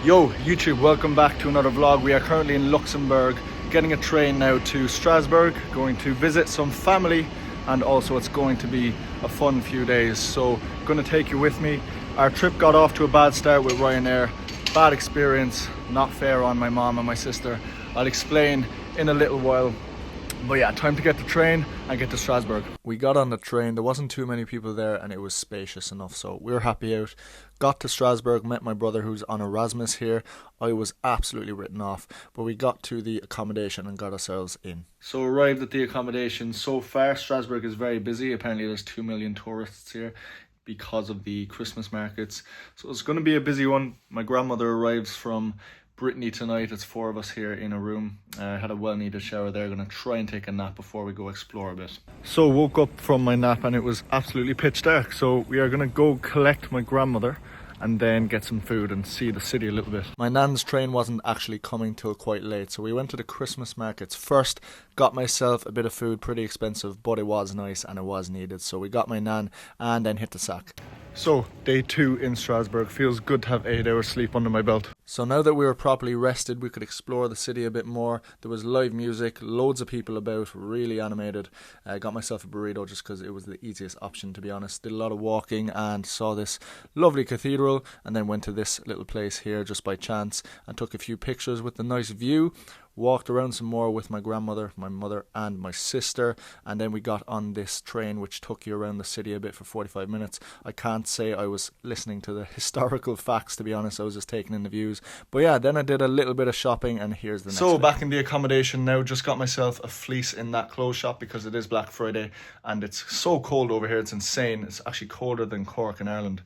Yo YouTube, welcome back to another vlog. We are currently in Luxembourg, getting a train now to Strasbourg, going to visit some family, and also it's going to be a fun few days, so I'm going to take you with me. Our trip got off to a bad start with Ryanair. Bad experience, not fair on my mom and my sister. I'll explain in a little while. But yeah, time to get the train and get to Strasbourg. We got on the train, there wasn't too many people there and it was spacious enough, so we were happy out. Got to Strasbourg, met my brother who's on Erasmus here. I was absolutely written off, but we got to the accommodation and got ourselves in. So arrived at the accommodation. So far Strasbourg is very busy. Apparently there's 2 million tourists here because of the Christmas markets. So it's going to be a busy one. My grandmother arrives from Brittany tonight. It's 4 of us here in a room. I had a well-needed shower there. Going to try and take a nap before we go explore a bit. So woke up from my nap and it was absolutely pitch dark. So we are going to go collect my grandmother and then get some food and see the city a little bit. My nan's train wasn't actually coming till quite late, so we went to the Christmas markets first, got myself a bit of food, pretty expensive, but it was nice and it was needed. So we got my nan and then hit the sack. So, day 2 in Strasbourg. Feels good to have 8 hours sleep under my belt. So now that we were properly rested, we could explore the city a bit more. There was live music, loads of people about, really animated. I got myself a burrito just because it was the easiest option, to be honest. Did a lot of walking and saw this lovely cathedral, and then went to this little place here just by chance and took a few pictures with the nice view. Walked around some more with my grandmother, my mother and my sister, and then we got on this train which took you around the city a bit for 45 minutes. I can't say I was listening to the historical facts, to be honest. I was just taking in the views. But yeah, then I did a little bit of shopping and here's the next So back in the accommodation now. Just got myself a fleece in that clothes shop because it is Black Friday and it's so cold over here. It's insane. It's actually colder than Cork in Ireland.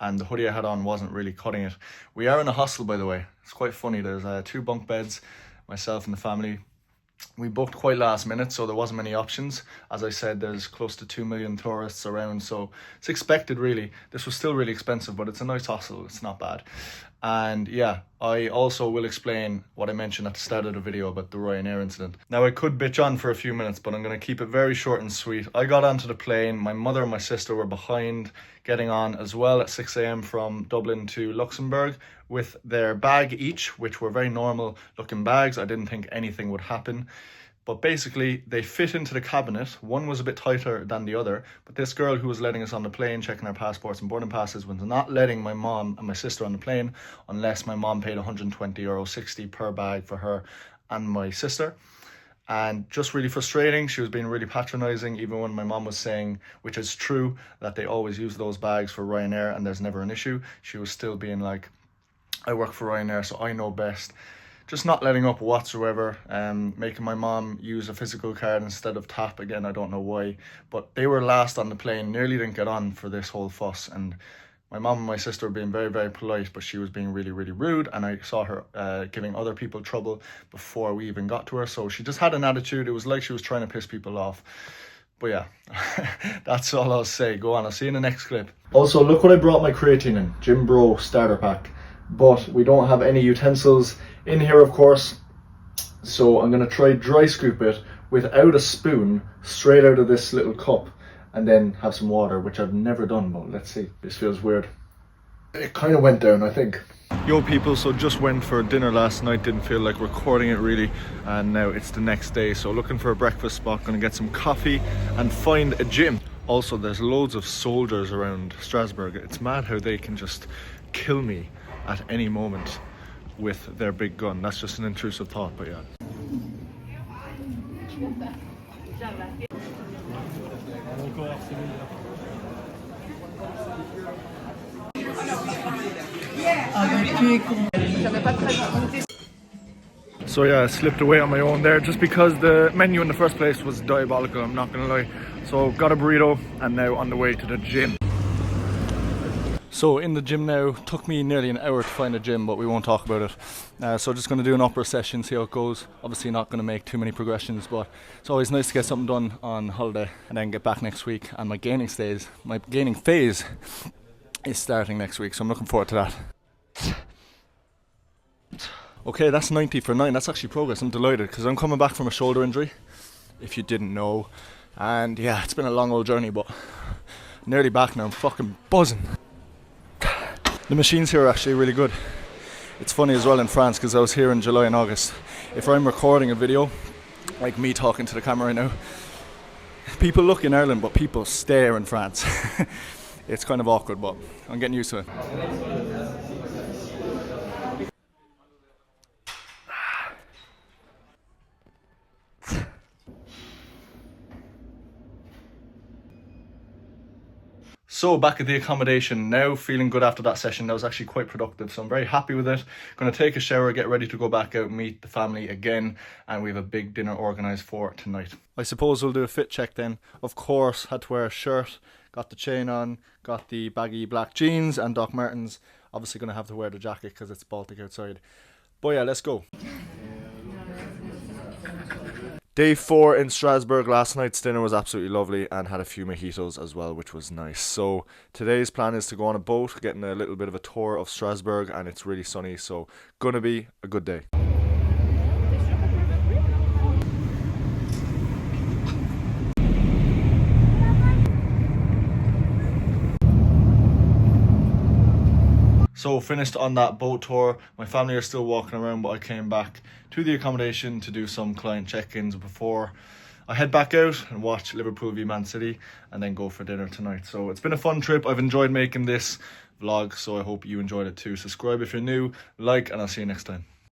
And the hoodie I had on wasn't really cutting it. We are in a hostel, by the way. It's quite funny. There's 2 bunk beds. Myself and the family. We booked quite last minute, so there wasn't many options. As I said, there's close to 2 million tourists around, so it's expected really. This was still really expensive, but it's a nice hostel, it's not bad. And yeah, I also will explain what I mentioned at the start of the video about the Ryanair incident. Now I could bitch on for a few minutes, but I'm going to keep it very short and sweet. I got onto the plane, my mother and my sister were behind getting on as well at 6 a.m. from Dublin to Luxembourg with their bag each, which were very normal looking bags. I didn't think anything would happen. But basically, they fit into the cabinet. One was a bit tighter than the other, but this girl who was letting us on the plane, checking our passports and boarding passes, was not letting my mom and my sister on the plane unless my mom paid 120 euro, 60 per bag for her and my sister. And just really frustrating. She was being really patronizing, even when my mom was saying, which is true, that they always use those bags for Ryanair and there's never an issue. She was still being like, I work for Ryanair, so I know best. Just not letting up whatsoever, making my mom use a physical card instead of tap. Again, I don't know why, but they were last on the plane, nearly didn't get on for this whole fuss. And my mom and my sister were being very, very polite, but she was being really, really rude. And I saw her giving other people trouble before we even got to her. So she just had an attitude. It was like she was trying to piss people off. But yeah, that's all I'll say. Go on, I'll see you in the next clip. Also, look what I brought my creatine in. Gym Bro starter pack. But we don't have any utensils in here, of course, so I'm going to try dry scoop it without a spoon straight out of this little cup and then have some water, which I've never done, but let's see. This feels weird. It kind of went down, I think. Yo people, so just went for dinner last night, didn't feel like recording it really, and now it's the next day, so looking for a breakfast spot, gonna get some coffee and find a gym. Also, there's loads of soldiers around Strasbourg. It's mad how they can just kill me at any moment with their big gun. That's just an intrusive thought, but yeah. So yeah, I slipped away on my own there just because the menu in the first place was diabolical, I'm not gonna lie. So got a burrito and now on the way to the gym. So in the gym now, took me nearly an hour to find a gym, but we won't talk about it. So just going to do an upper session, see how it goes. Obviously not going to make too many progressions, but it's always nice to get something done on holiday and then get back next week. And my gaining phase is starting next week, so I'm looking forward to that. Okay, that's 90 for 9. That's actually progress. I'm delighted because I'm coming back from a shoulder injury, if you didn't know. And yeah, it's been a long old journey, but nearly back now. I'm fucking buzzing. The machines here are actually really good. It's funny as well in France because I was here in July and August. If I'm recording a video, like me talking to the camera right now, people look in Ireland but people stare in France. It's kind of awkward, but I'm getting used to it. So back at the accommodation now, feeling good after that session. That was actually quite productive, so I'm very happy with it. Going to take a shower, get ready to go back out, meet the family again, and we have a big dinner organised for tonight. I suppose we'll do a fit check then. Of course, had to wear a shirt, got the chain on, got the baggy black jeans and Doc Martens. Obviously going to have to wear the jacket because it's Baltic outside. But yeah, let's go. Day 4 in Strasbourg. Last night's dinner was absolutely lovely and had a few mojitos as well, which was nice. So today's plan is to go on a boat, getting a little bit of a tour of Strasbourg, and it's really sunny, so gonna be a good day. So finished on that boat tour. My family are still walking around, but I came back to the accommodation to do some client check-ins before I head back out and watch Liverpool v Man City and then go for dinner tonight. So it's been a fun trip. I've enjoyed making this vlog, so I hope you enjoyed it too. Subscribe if you're new, like, and I'll see you next time.